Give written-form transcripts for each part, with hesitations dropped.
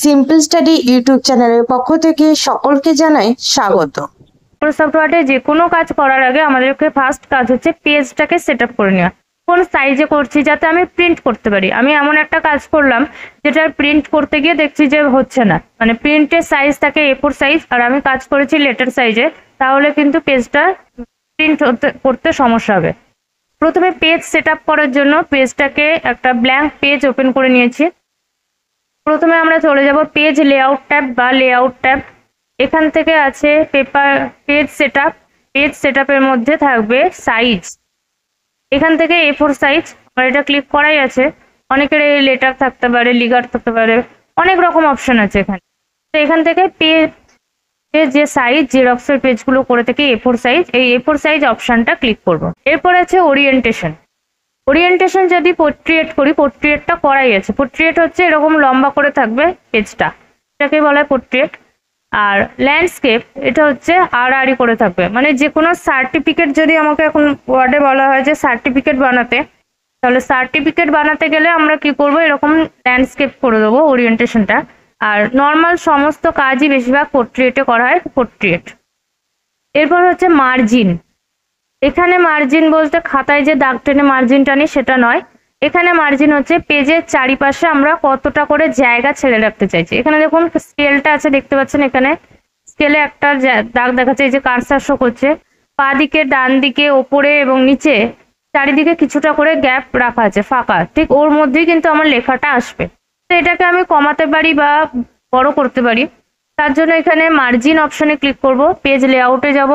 Simple study YouTube চ্যানেলের পক্ষ থেকে সকলকে জানাই স্বাগত। মাইক্রোসফট ওয়ার্ডে যে কোনো কাজ করার আগে আমাদেরকে ফার্স্ট কাজ হচ্ছে পেজটাকে সেট আপ করে নেওয়া। কোন সাইজে করছি যাতে আমি প্রিন্ট করতে পারি। আমি এমন একটা কাজ করলাম যেটা প্রিন্ট করতে গিয়ে দেখছি যে হচ্ছে না, মানে প্রিন্টের সাইজ থাকে A4 সাইজ আর আমি কাজ করেছি লেটার সাইজে, তাহলে কিন্তু পেজটা প্রিন্ট করতে সমস্যা হবে। প্রথমে পেজ সেট আপ করার জন্য পেজটাকে একটা ব্ল্যাঙ্ক পেজ ওপেন করে নিয়েছি। প্রথমে আমরা চলে যাব পেজ লেআউট ট্যাব বা লেআউট ট্যাব। এখান থেকে আছে পেজ সেটআপ। পেজ সেটআপের মধ্যে থাকবে সাইজ। এখান থেকে A4 সাইজ, আর এটা ক্লিক করাই আছে। অনেকের লেটার থাকতে পারে, লিগার থাকতে পারে, অনেক রকম অপশন আছে এখানে। তো এখান থেকে যে সাইজ জেরক্সের পেজগুলো করে থেকে A4 সাইজ, এই A4 সাইজ অপশনটা ক্লিক করব। এরপর আছে ওরিয়েন্টেশন। ওরিয়েন্টেশন যদি পোর্ট্রেট করি, পোর্ট্রেটটা করাই আছে। পোর্ট্রেট হচ্ছে এরকম লম্বা করে থাকবে পেজটা, এটাকে বলা হয় পোর্ট্রেট। আর ল্যান্ডস্কেপ এটা হচ্ছে আড়াআড়ি করে থাকবে, মানে যে কোনো সার্টিফিকেট যদি আমাকে এখন ওয়ার্ডে বলা হয় যে সার্টিফিকেট বানাতে, তাহলে সার্টিফিকেট বানাতে গেলে আমরা কি করব, এরকম ল্যান্ডস্কেপ করে দেবো ওরিয়েন্টেশনটা। আর নর্মাল সমস্ত কাজই বেশিরভাগ পোর্ট্রেটে করা হয়, পোর্ট্রেট। এরপর হচ্ছে মার্জিন। এখানে মার্জিন বলতে খাতায় যে দাগ টেনে মার্জিন টানি সেটা নয়। এখানে মার্জিন হচ্ছে পেজের চারিপাশে আমরা কতটা করে জায়গা ছেড়ে রাখতে চাইছি। এখানে দেখুন স্কেলটা আছে, দেখতে পাচ্ছেন এখানে স্কেলে একটা দাগ দেখাচ্ছে, এই যে কার্সার শো করছে। পা দিকে, ডান দিকে, ওপরে এবং নিচে চারিদিকে কিছুটা করে গ্যাপ রাখা আছে ফাঁকা, ঠিক ওর মধ্যেই কিন্তু আমার লেখাটা আসবে। তো এটাকে আমি কমাতে পারি বা বড় করতে পারি। তার জন্য এখানে মার্জিন অপশনে ক্লিক করব। পেজ লেআউটে যাব,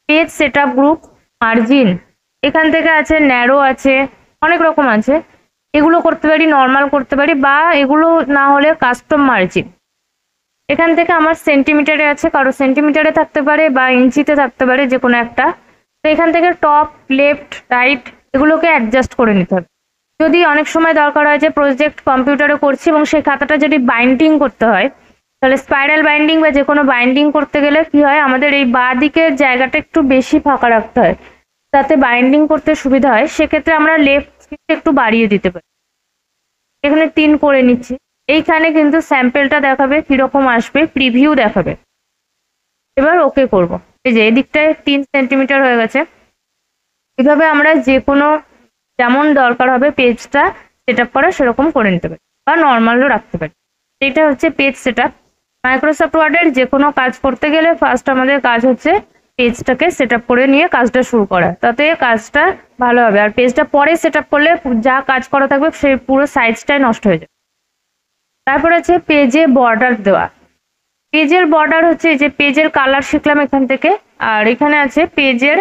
পেজ সেটআপ গ্রুপ, মার্জিন। এখান থেকে আছে ন্যারো, আছে অনেক রকম আছে। এগুলো করতে পারি, নর্মাল করতে পারি, বা এগুলো না হলে কাস্টম মার্জিন। এখান থেকে আমার সেন্টিমিটারে আছে, কারো সেন্টিমিটারে থাকতে পারে বা ইঞ্চিতে থাকতে পারে, যে কোনো একটা। তো এখান থেকে টপ, লেফট, রাইট এগুলোকে অ্যাডজাস্ট করে নিতে হবে। যদি অনেক সময় দরকার হয় যে প্রজেক্ট কম্পিউটারে করছি এবং সেই খাতাটা যদি বাইন্ডিং করতে হয়, তাহলে স্পাইরাল বাইন্ডিং বা যে কোনো বাইন্ডিং করতে গেলে কি হয়, আমাদের এই বাঁ দিকের জায়গাটা একটু বেশি ফাঁকা রাখতে হয় যাতে বাইন্ডিং করতে সুবিধা হয়। সেক্ষেত্রে আমরা লেফট একটু বাড়িয়ে দিতে পারি। এখানে 3 করে নিচ্ছি। এইখানে কিন্তু স্যাম্পেলটা দেখাবে, কিরকম আসবে, প্রিভিউ দেখাবে। এবার ওকে করব। এই যে এদিকটায় 3 সেন্টিমিটার হয়ে গেছে। এভাবে আমরা যে কোনো যেমন দরকার হবে পেজটা সেট আপ করা সেরকম করে নিতে পারি, বা নর্মালও রাখতে পারি। এটা হচ্ছে পেজ সেট আপ। মাইক্রোসফট ওয়ার্ডের যে কোনো কাজ করতে গেলে ফার্স্ট আমাদের কাজ হচ্ছে পেজটাকে সেট আপ করে নিয়ে কাজটা শুরু করা, তাতে কাজটা ভালো হবে। আর পেজটা পরে সেট আপ করলে যা কাজ করা থাকবে সেই পুরো সাইজটাই নষ্ট হয়ে যাবে। তারপর আছে পেজে বর্ডার দেওয়া। পেজের বর্ডার হচ্ছে এই যে পেজের কালার শিখলাম এখান থেকে। আর এখানে আছে পেজের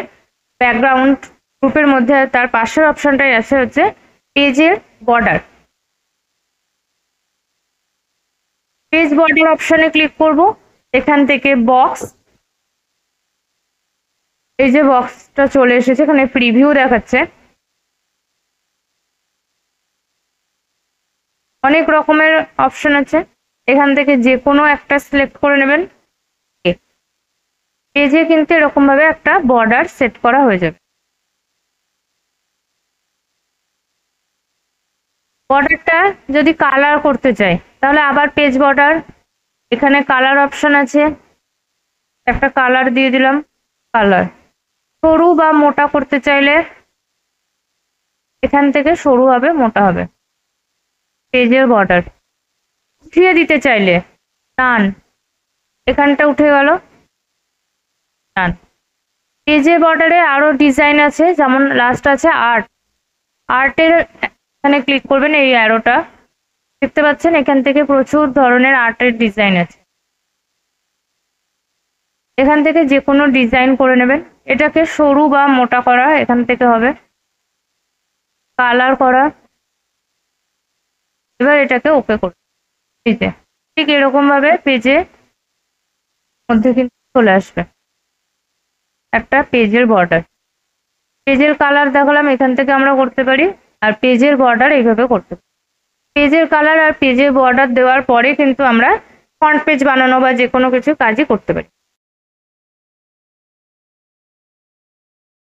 ব্যাকগ্রাউন্ড গ্রুপের মধ্যে তার পাশের অপশনটাই আছে হচ্ছে পেজের বর্ডার। পেজ বর্ডার অপশনে ক্লিক করব। এখান থেকে বক্স, এই যে বক্সটা চলে এসেছে, এখানে প্রিভিউ দেখাচ্ছে। অনেক রকমের অপশন আছে, এখান থেকে যে কোনো একটা সিলেক্ট করে নেবেন। পেজে কিন্তু এরকম ভাবে একটা বর্ডার সেট করা হয়ে যাবে। বর্ডারটা যদি কালার করতে চাই তাহলে আবার পেজ বর্ডার, এখানে কালার অপশন আছে, একটা কালার দিয়ে দিলাম। কালার সরু বা মোটা করতে চাইলে এখান থেকে সরু হবে, মোটা হবে। পেজের বর্ডার উঠিয়ে দিতে চাইলে টান, এখানটা উঠে গেল, টান। পেজের বর্ডারে আরো ডিজাইন আছে, যেমন লাস্ট আছে আর্ট। আর্টের এখানে ক্লিক করবেন, এই অ্যারোটা দেখতে পাচ্ছেন, এখান থেকে প্রচুর ধরনের আর্টের ডিজাইন আছে। এখান থেকে যে কোনো ডিজাইন করে নেবেন। এটাকে সরু বা মোটা করা এখান থেকে হবে, কালার করা। এবার এটাকে ওকে করুন। ঠিক এরকম ভাবে পেজে মধ্যে কিন্তু চলে আসবে একটা পেজের বর্ডার। পেজের কালার দেখালাম, এখান থেকে আমরা করতে পারি। আর পেজের বর্ডার এইভাবে করতে পারি। পেজের কালার আর পেজের বর্ডার দেওয়ার পরে কিন্তু আমরা ফ্রন্ট পেজ বানানো বা যে কোনো কিছু কাজই করতে পারি।